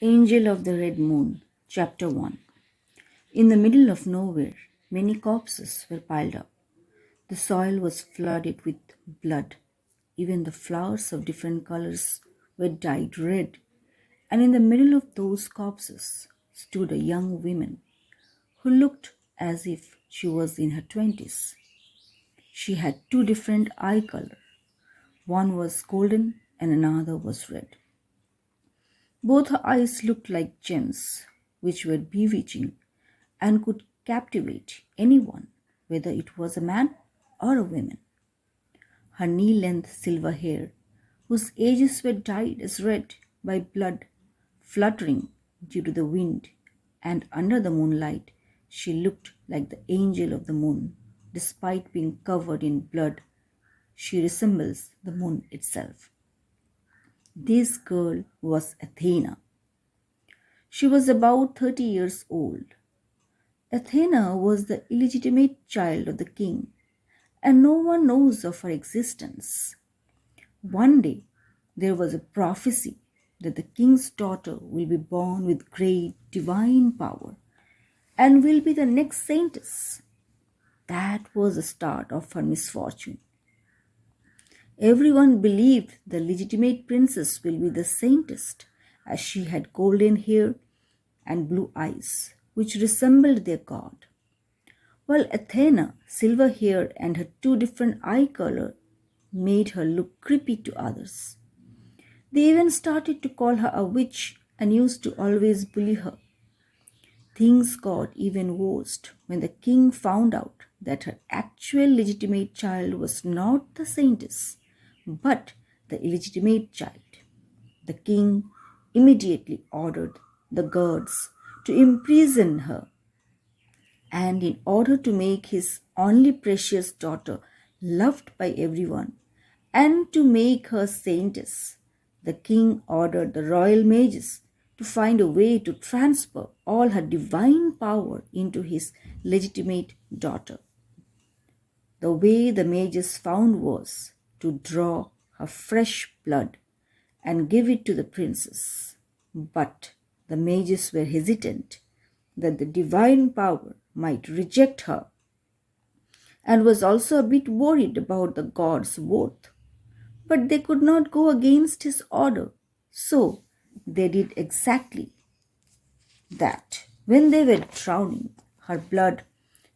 Angel of the Red Moon, Chapter 1. In the middle of nowhere, many corpses were piled up. The soil was flooded with blood. Even the flowers of different colors were dyed red. And in the middle of those corpses stood a young woman who looked as if she was in her 20s. She had two different eye colors. One was golden and another was red. Both her eyes looked like gems, which were bewitching and could captivate anyone, whether it was a man or a woman. Her knee length silver hair, whose edges were dyed as red by blood fluttering due to the wind, and under the moonlight she looked like the angel of the moon. Despite being covered in blood, she resembles the moon itself. This girl was Athena. She was about 30 years old. Athena was the illegitimate child of the king, and no one knows of her existence. One day, there was a prophecy that the king's daughter will be born with great divine power and will be the next saintess. That was the start of her misfortune. Everyone believed the legitimate princess will be the saintess, as she had golden hair and blue eyes, which resembled their god. While Athena, silver hair and her two different eye color made her look creepy to others. They even started to call her a witch and used to always bully her. Things got even worse when the king found out that her actual legitimate child was not the saintess, but the illegitimate child. The king immediately ordered the guards to imprison her, and in order to make his only precious daughter loved by everyone and to make her saintess, the king ordered the royal mages to find a way to transfer all her divine power into his legitimate daughter. The way the mages found was to draw her fresh blood and give it to the princess. But the mages were hesitant that the divine power might reject her and was also a bit worried about the god's worth. But they could not go against his order, so they did exactly that. When they were drowning her blood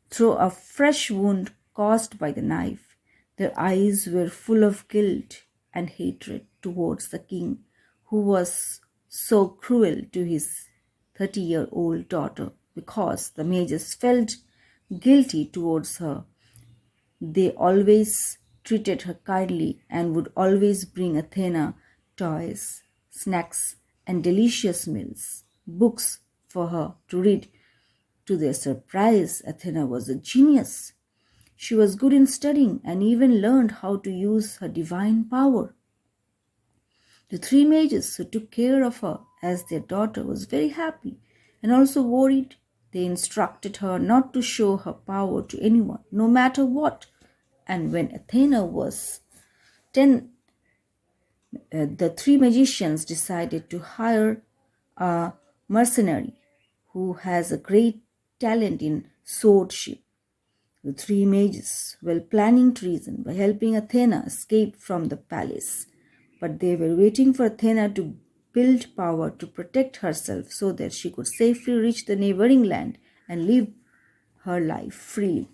through a fresh wound caused by the knife, their eyes were full of guilt and hatred towards the king who was so cruel to his 30-year-old daughter because the mages felt guilty towards her. They always treated her kindly and would always bring Athena toys, snacks, and delicious meals, books for her to read. To their surprise, Athena was a genius. She was good in studying and even learned how to use her divine power. The three mages who took care of her as their daughter was very happy and also worried. They instructed her not to show her power to anyone, no matter what. And when Athena was 10, the three magicians decided to hire a mercenary who has a great talent in swordship. The three mages were planning treason by helping Athena escape from the palace, but they were waiting for Athena to build power to protect herself so that she could safely reach the neighboring land and live her life freely.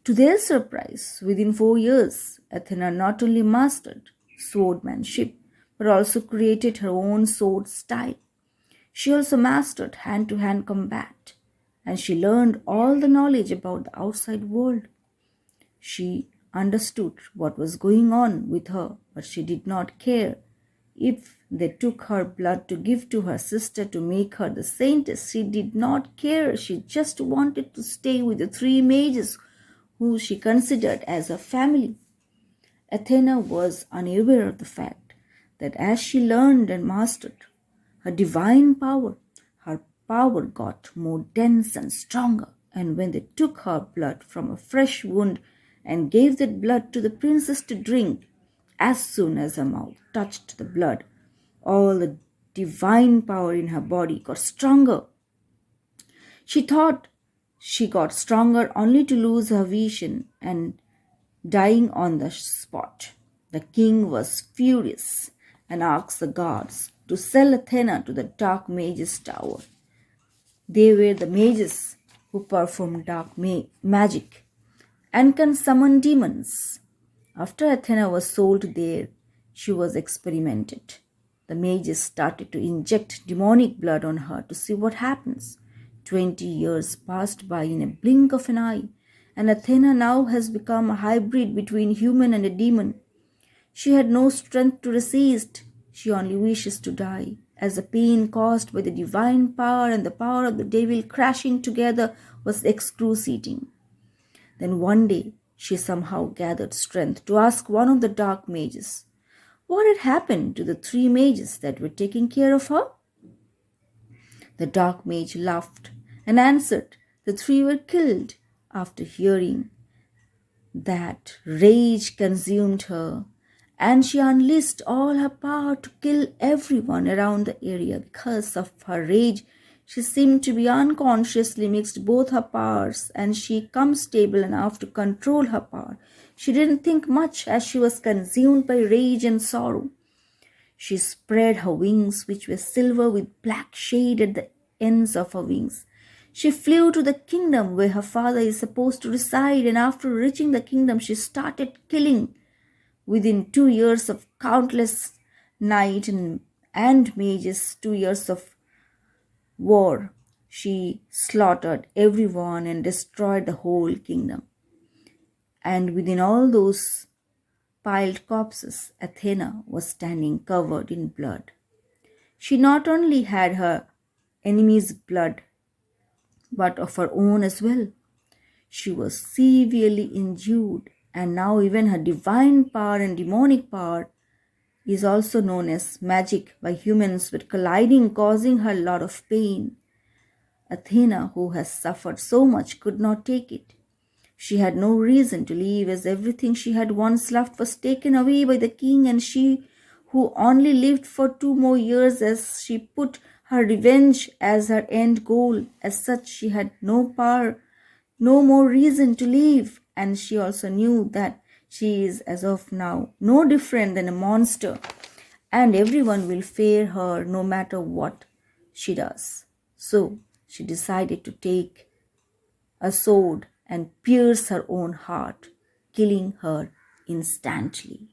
To their surprise, within 4 years, Athena not only mastered swordmanship but also created her own sword style. She also mastered hand to hand combat and she learned all the knowledge about the outside world. She understood what was going on with her, but she did not care if they took her blood to give to her sister to make her the saintess. She did not care. She just wanted to stay with the three mages who she considered as her family. Athena was unaware of the fact that as she learned and mastered her divine power, her power got more dense and stronger. And when they took her blood from a fresh wound and gave that blood to the princess to drink, as soon as her mouth touched the blood, all the divine power in her body got stronger. She thought she got stronger only to lose her vision and dying on the spot. The king was furious and asked the guards to sell Athena to the dark mages' tower. They were the mages who performed dark magic and can summon demons. After Athena was sold there, she was experimented. The mages started to inject demonic blood on her to see what happens. 20 years passed by in a blink of an eye, and Athena now has become a hybrid between human and a demon. She had no strength to resist. She only wishes to die, as the pain caused by the divine power and the power of the devil crashing together was excruciating. Then one day she somehow gathered strength to ask one of the dark mages what had happened to the three mages that were taking care of her. The dark mage laughed and answered the three were killed. After hearing that, rage consumed her, and she unleashed all her power to kill everyone around the area. Because of her rage, she seemed to be unconsciously mixed both her powers, and she became stable enough to control her power. She didn't think much as she was consumed by rage and sorrow. She spread her wings, which were silver with black shade at the ends of her wings. She flew to the kingdom where her father is supposed to reside, and after reaching the kingdom, she started killing. Within 2 years of countless knights and mages, 2 years of war, she slaughtered everyone and destroyed the whole kingdom. And within all those piled corpses, Athena was standing covered in blood. She not only had her enemy's blood, but of her own as well. She was severely injured, and now even her divine power and demonic power is also known as magic by humans, but colliding, causing her a lot of pain. Athena, who has suffered so much, could not take it. She had no reason to leave, as everything she had once loved was taken away by the king, and she, who only lived for 2 more years, as she put her revenge as her end goal. As such, she had no power, no more reason to live, and she also knew that she is, as of now, no different than a monster, and everyone will fear her no matter what she does. So she decided to take a sword and pierce her own heart, killing her instantly.